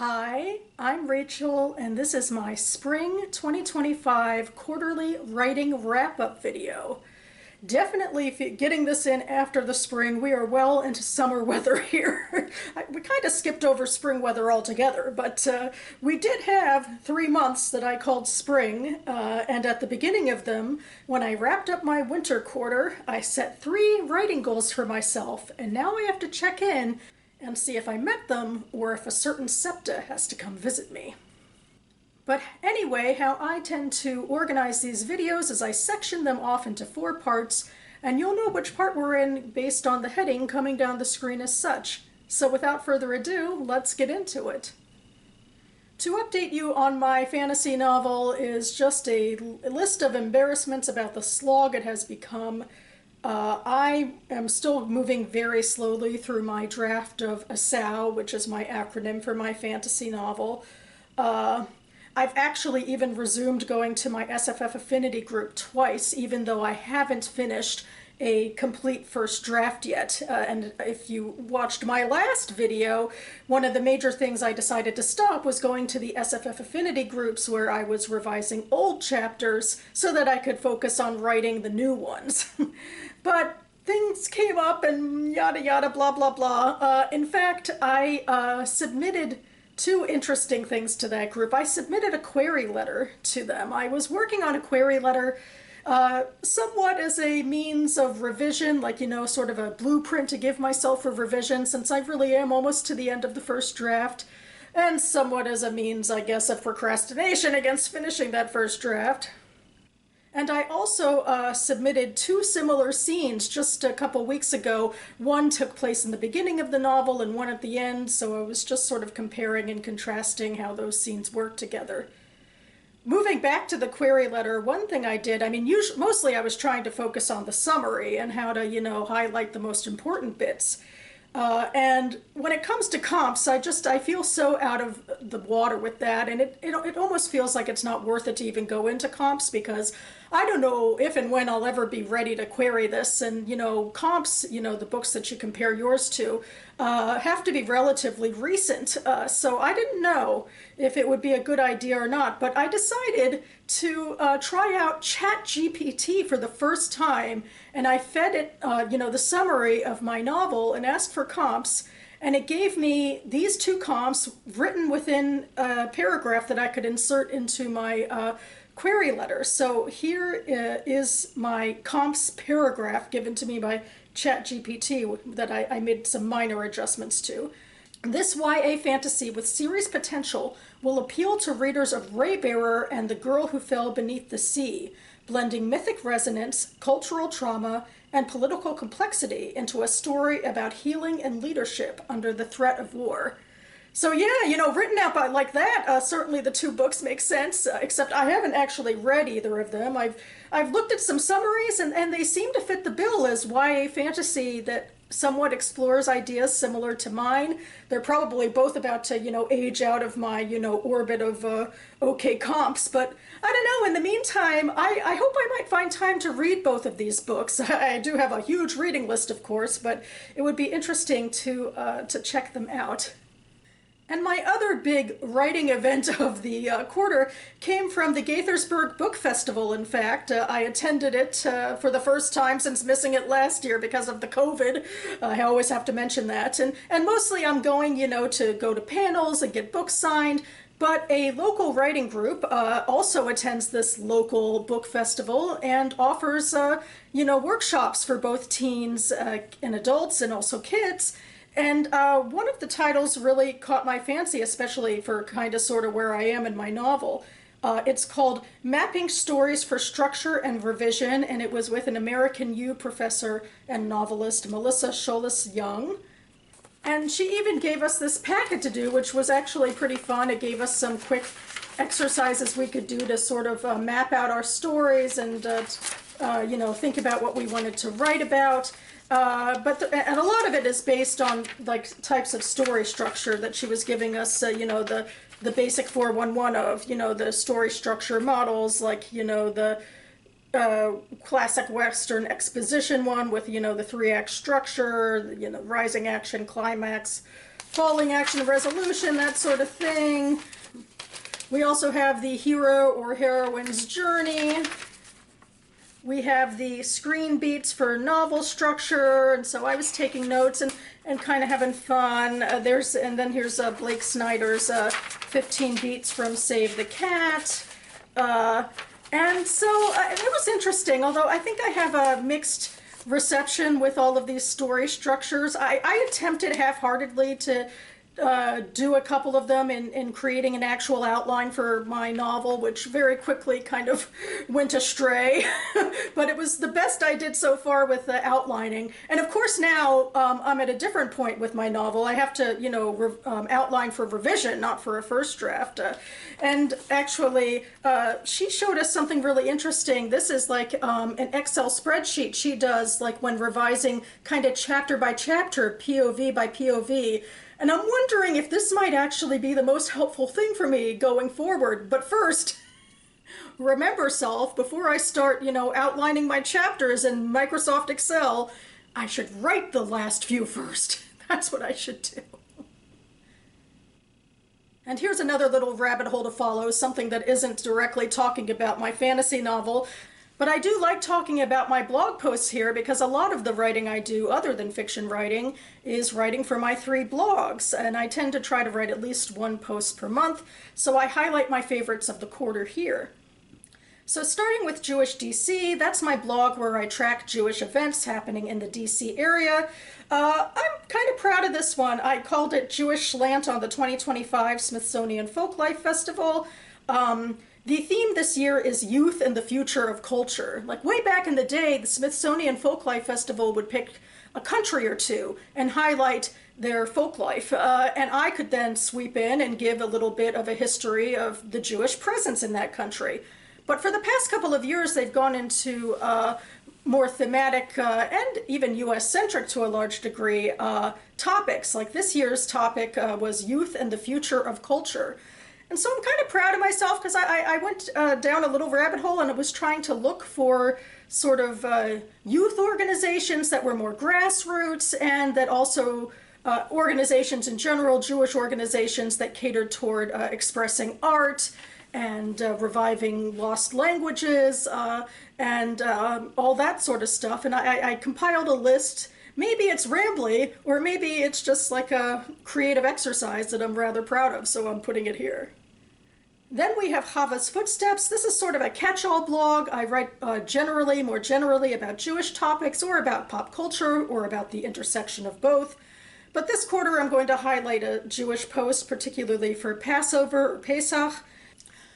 Hi, I'm Rachel, and this is my Spring 2025 quarterly writing wrap-up video. Definitely, if you're getting this in after the spring, we are well into summer weather here. We kind of skipped over spring weather altogether, but we did have 3 months that I called spring, and at the beginning of them, when I wrapped up my winter quarter, I set 3 writing goals for myself, and now I have to check in and see if I met them or if a certain SEPTA has to come visit me. But anyway, how I tend to organize these videos is I section them off into 4 parts, and you'll know which part we're in based on the heading coming down the screen as such. So without further ado, let's get into it. To update you on my fantasy novel is just a list of embarrassments about the slog it has become. I am still moving very slowly through my draft of ASAO, which is my acronym for my fantasy novel. I've actually even resumed going to my SFF affinity group twice, even though I haven't finished a complete first draft yet. And if you watched my last video, one of the major things I decided to stop was going to the SFF affinity groups where I was revising old chapters so that I could focus on writing the new ones. But things came up and yada yada blah blah blah. In fact, I submitted 2 interesting things to that group. I submitted a query letter to them. I was working on a query letter somewhat as a means of revision, like, sort of a blueprint to give myself for revision since I really am almost to the end of the first draft, and somewhat as a means, I guess, of procrastination against finishing that first draft. And I also submitted 2 similar scenes just a couple weeks ago. One took place in the beginning of the novel and one at the end, so I was just sort of comparing and contrasting how those scenes work together. Moving back to the query letter, one thing I did, mostly I was trying to focus on the summary and how to, highlight the most important bits. And when it comes to comps, I feel so out of the water with that, and it almost feels like it's not worth it to even go into comps because I don't know if and when I'll ever be ready to query this. And comps, the books that you compare yours to, have to be relatively recent. So I didn't know if it would be a good idea or not, but I decided to try out ChatGPT for the first time, and I fed it, the summary of my novel and asked for comps, and it gave me these 2 comps written within a paragraph that I could insert into my query letter. So here is my comps paragraph given to me by ChatGPT that I made some minor adjustments to. This YA fantasy with serious potential will appeal to readers of Raybearer and The Girl Who Fell Beneath the Sea, blending mythic resonance, cultural trauma, and political complexity into a story about healing and leadership under the threat of war. So yeah, written out by like that, certainly the 2 books make sense, except I haven't actually read either of them. I've looked at some summaries and they seem to fit the bill as YA fantasy that somewhat explores ideas similar to mine. They're probably both about to, age out of my, orbit of okay comps, but I don't know, in the meantime, I hope I might find time to read both of these books. I do have a huge reading list, of course, but it would be interesting to check them out. And my other big writing event of the quarter came from the Gaithersburg Book Festival, in fact. I attended it for the first time since missing it last year because of the COVID. I always have to mention that. And mostly I'm going, to go to panels and get books signed. But a local writing group also attends this local book festival and offers, workshops for both teens and adults and also kids. And one of the titles really caught my fancy, especially for kind of sort of where I am in my novel. It's called Mapping Stories for Structure and Revision, and it was with an American U professor and novelist, Melissa Scholas Young. And she even gave us this packet to do, which was actually pretty fun. It gave us some quick exercises we could do to sort of map out our stories and, think about what we wanted to write about. And a lot of it is based on like types of story structure that she was giving us, the basic 411 of, the story structure models, like, the classic Western exposition one with, the 3-act structure, rising action, climax, falling action resolution, that sort of thing. We also have the hero or heroine's journey. We have the screen beats for novel structure, and so I was taking notes and kind of having fun. And then here's Blake Snyder's 15 beats from Save the Cat. And so it was interesting, although I think I have a mixed reception with all of these story structures. I attempted half-heartedly to do a couple of them in creating an actual outline for my novel, which very quickly kind of went astray. But it was the best I did so far with the outlining. And of course now I'm at a different point with my novel. I have to, outline for revision, not for a first draft. And actually, she showed us something really interesting. This is like an Excel spreadsheet she does, like when revising kind of chapter by chapter, POV by POV. And I'm wondering if this might actually be the most helpful thing for me going forward. But first, remember self, before I start, outlining my chapters in Microsoft Excel, I should write the last few first. That's what I should do. And here's another little rabbit hole to follow, something that isn't directly talking about my fantasy novel. But I do like talking about my blog posts here because a lot of the writing I do, other than fiction writing, is writing for my 3 blogs. And I tend to try to write at least 1 post per month, so I highlight my favorites of the quarter here. So starting with Jewish DC, that's my blog where I track Jewish events happening in the DC area. I'm kind of proud of this one. I called it Jewish Slant on the 2025 Smithsonian Folklife Festival. The theme this year is youth and the future of culture. Like way back in the day, the Smithsonian Folklife Festival would pick a country or two and highlight their folklife. And I could then sweep in and give a little bit of a history of the Jewish presence in that country. But for the past couple of years, they've gone into more thematic and even US-centric to a large degree topics. Like this year's topic was youth and the future of culture. And so I'm kind of proud of myself because I went down a little rabbit hole and I was trying to look for sort of youth organizations that were more grassroots and that also organizations in general, Jewish organizations that catered toward expressing art and reviving lost languages and all that sort of stuff. And I compiled a list. Maybe it's rambly, or maybe it's just like a creative exercise that I'm rather proud of, so I'm putting it here. Then we have Chava's Footsteps. This is sort of a catch-all blog. I write more generally about Jewish topics or about pop culture or about the intersection of both. But this quarter I'm going to highlight a Jewish post, particularly for Passover or Pesach.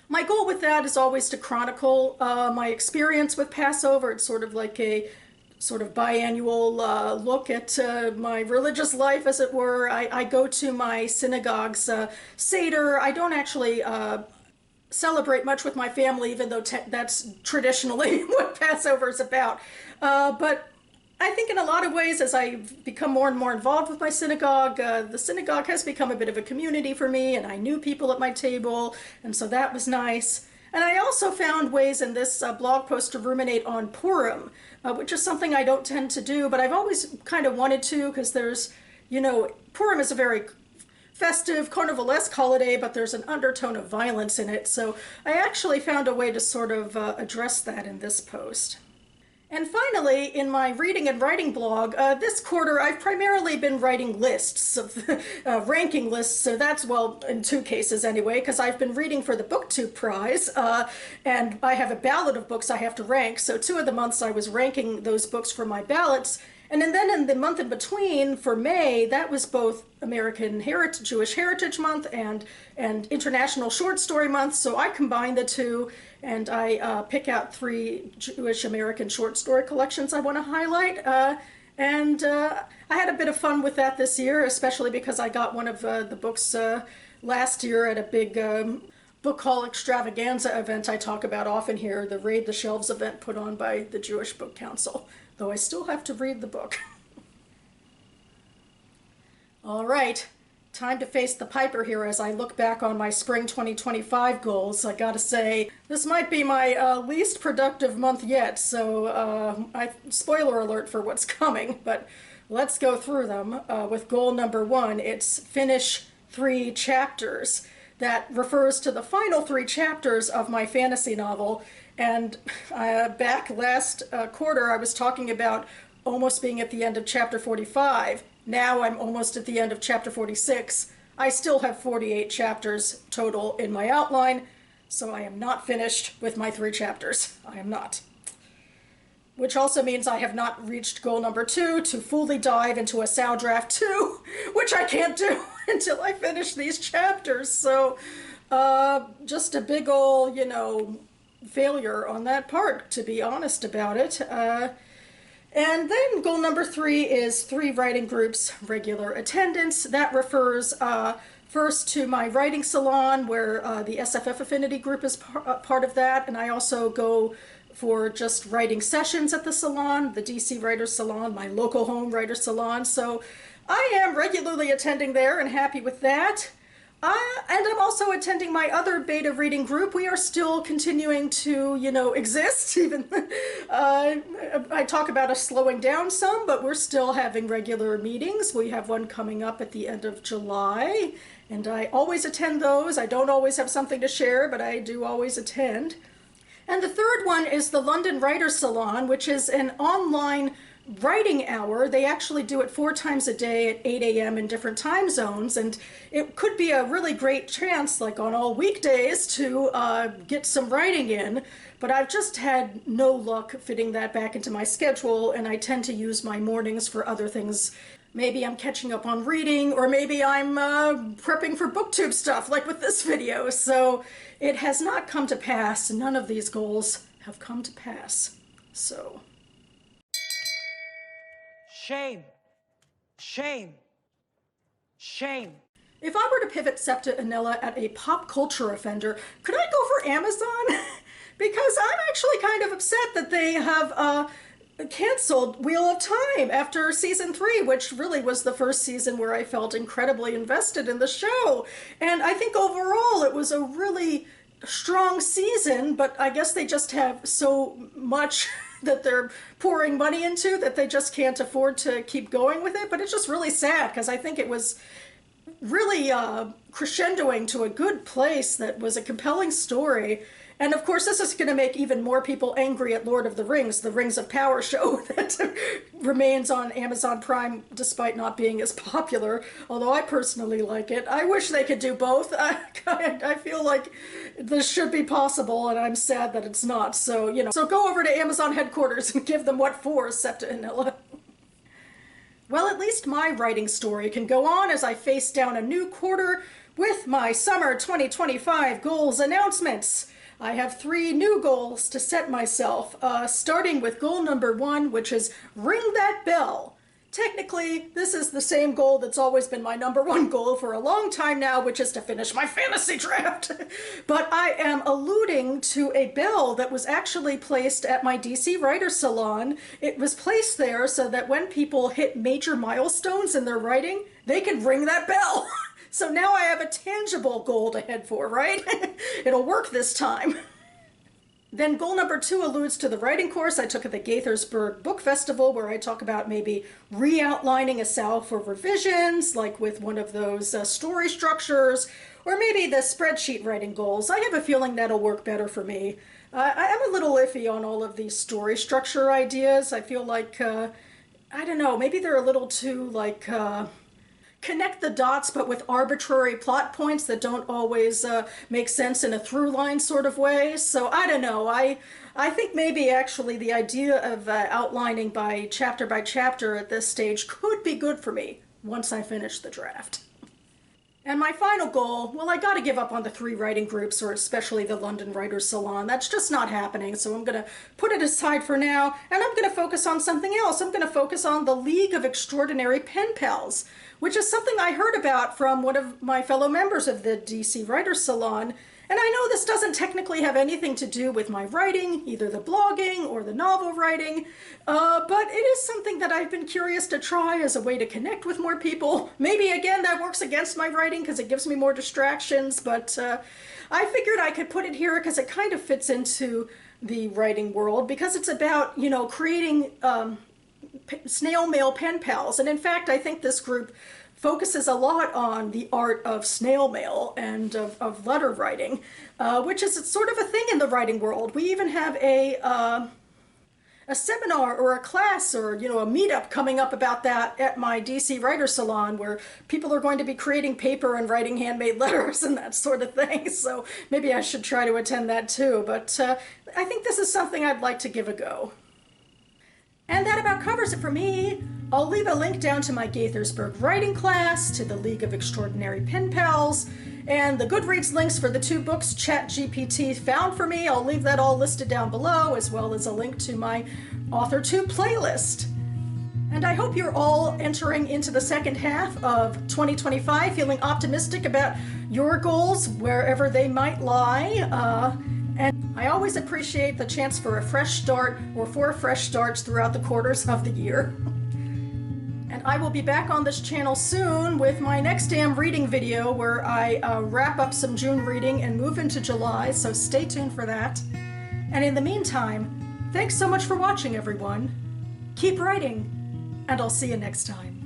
My goal with that is always to chronicle my experience with Passover. It's sort of like a sort of biannual look at my religious life, as it were. I go to my synagogue's Seder. I don't actually celebrate much with my family, even though that's traditionally what Passover is about. But I think in a lot of ways, as I've become more and more involved with my synagogue, the synagogue has become a bit of a community for me, and I knew people at my table, and so that was nice. And I also found ways in this blog post to ruminate on Purim, which is something I don't tend to do, but I've always kind of wanted to, because there's, Purim is a very festive, carnivalesque holiday, but there's an undertone of violence in it, so I actually found a way to sort of address that in this post. And finally, in my reading and writing blog, this quarter I've primarily been writing lists of ranking lists, so that's, well, in 2 cases anyway, because I've been reading for the BookTube Prize, and I have a ballot of books I have to rank, so 2 of the months I was ranking those books for my ballots. And then in the month in between, for May, that was both American Jewish Heritage Month and International Short Story Month, so I combined the 2, and I pick out 3 Jewish American short story collections I want to highlight. And I had a bit of fun with that this year, especially because I got one of the books last year at a big book haul extravaganza event I talk about often here, the Raid the Shelves event put on by the Jewish Book Council, though I still have to read the book. All right, time to face the piper here as I look back on my spring 2025 goals. I gotta say, this might be my least productive month yet, so spoiler alert for what's coming, but let's go through them. With goal number 1, it's finish 3 chapters. That refers to the final 3 chapters of my fantasy novel. And back last quarter, I was talking about almost being at the end of chapter 45. Now I'm almost at the end of chapter 46. I still have 48 chapters total in my outline, so I am not finished with my 3 chapters. I am not. Which also means I have not reached goal number 2, to fully dive into a Sao Draft 2, which I can't do until I finish these chapters. So just a big ol', failure on that part, to be honest about it. And then goal number 3 is 3 writing groups, regular attendance. That refers first to my writing salon, where the SFF Affinity group is part of that, and I also go for just writing sessions at the salon, the DC Writers Salon, my local home writer salon. So I am regularly attending there and happy with that. And I'm also attending my other beta reading group. We are still continuing to, exist. Even I talk about us slowing down some, but we're still having regular meetings. We have one coming up at the end of July, and I always attend those. I don't always have something to share, but I do always attend. And the third one is the London Writers Salon, which is an online writing hour. They actually do it 4 times a day at 8 a.m. in different time zones, and it could be a really great chance, like on all weekdays, to get some writing in, but I've just had no luck fitting that back into my schedule, and I tend to use my mornings for other things. Maybe I'm catching up on reading, or maybe I'm prepping for booktube stuff, like with this video. So it has not come to pass. None of these goals have come to pass. So. Shame. Shame. Shame. If I were to pivot Septa Anilla at a pop culture offender, could I go for Amazon? Because I'm actually kind of upset that they have canceled Wheel of Time after season 3, which really was the first season where I felt incredibly invested in the show. And I think overall it was a really strong season, but I guess they just have so much that they're pouring money into that they just can't afford to keep going with it. But it's just really sad, because I think it was really crescendoing to a good place that was a compelling story. And of course, this is going to make even more people angry at Lord of the Rings of Power show that remains on Amazon Prime despite not being as popular, although I personally like it. I wish they could do both. I feel like this should be possible, and I'm sad that it's not. So, so go over to Amazon headquarters and give them what for, Septa Anilla. Well, at least my writing story can go on as I face down a new quarter with my summer 2025 goals announcements. I have 3 new goals to set myself, starting with goal number 1, which is ring that bell. Technically, this is the same goal that's always been my number 1 goal for a long time now, which is to finish my fantasy draft. But I am alluding to a bell that was actually placed at my DC Writers Salon. It was placed there so that when people hit major milestones in their writing, they can ring that bell. So now I have a tangible goal to head for, right? It'll work this time. Then goal number 2 alludes to the writing course I took at the Gaithersburg Book Festival, where I talk about maybe re-outlining a Sao for revisions, like with one of those story structures, or maybe the spreadsheet writing goals. I have a feeling that'll work better for me. I am a little iffy on all of these story structure ideas. I feel like, I don't know, maybe they're a little too, like, connect the dots, but with arbitrary plot points that don't always make sense in a through line sort of way. So I don't know. I think maybe actually the idea of outlining by chapter at this stage could be good for me once I finish the draft. And my final goal, well, I gotta give up on the 3 writing groups, or especially the London Writers Salon. That's just not happening, so I'm gonna put it aside for now, and I'm gonna focus on something else. I'm gonna focus on the League of Extraordinary Pen Pals, which is something I heard about from one of my fellow members of the DC Writers Salon. And I know this doesn't technically have anything to do with my writing, either the blogging or the novel writing, but it is something that I've been curious to try as a way to connect with more people. Maybe, again, that works against my writing because it gives me more distractions, but I figured I could put it here because it kind of fits into the writing world, because it's about, creating snail mail pen pals. And in fact, I think this group focuses a lot on the art of snail mail and of letter writing, which is sort of a thing in the writing world. We even have a seminar or a class or, you know, a meetup coming up about that at my DC Writer Salon, where people are going to be creating paper and writing handmade letters and that sort of thing. So maybe I should try to attend that too. But I think this is something I'd like to give a go. And that about covers it for me. I'll leave a link down to my Gaithersburg writing class, to the League of Extraordinary Pen Pals, and the Goodreads links for the 2 books ChatGPT found for me. I'll leave that all listed down below, as well as a link to my AuthorTube playlist. And I hope you're all entering into the second half of 2025 feeling optimistic about your goals, wherever they might lie. And I always appreciate the chance for a fresh start, or for fresh starts throughout the quarters of the year. And I will be back on this channel soon with my next damn reading video, where I wrap up some June reading and move into July, so stay tuned for that. And in the meantime, thanks so much for watching, everyone. Keep writing, and I'll see you next time.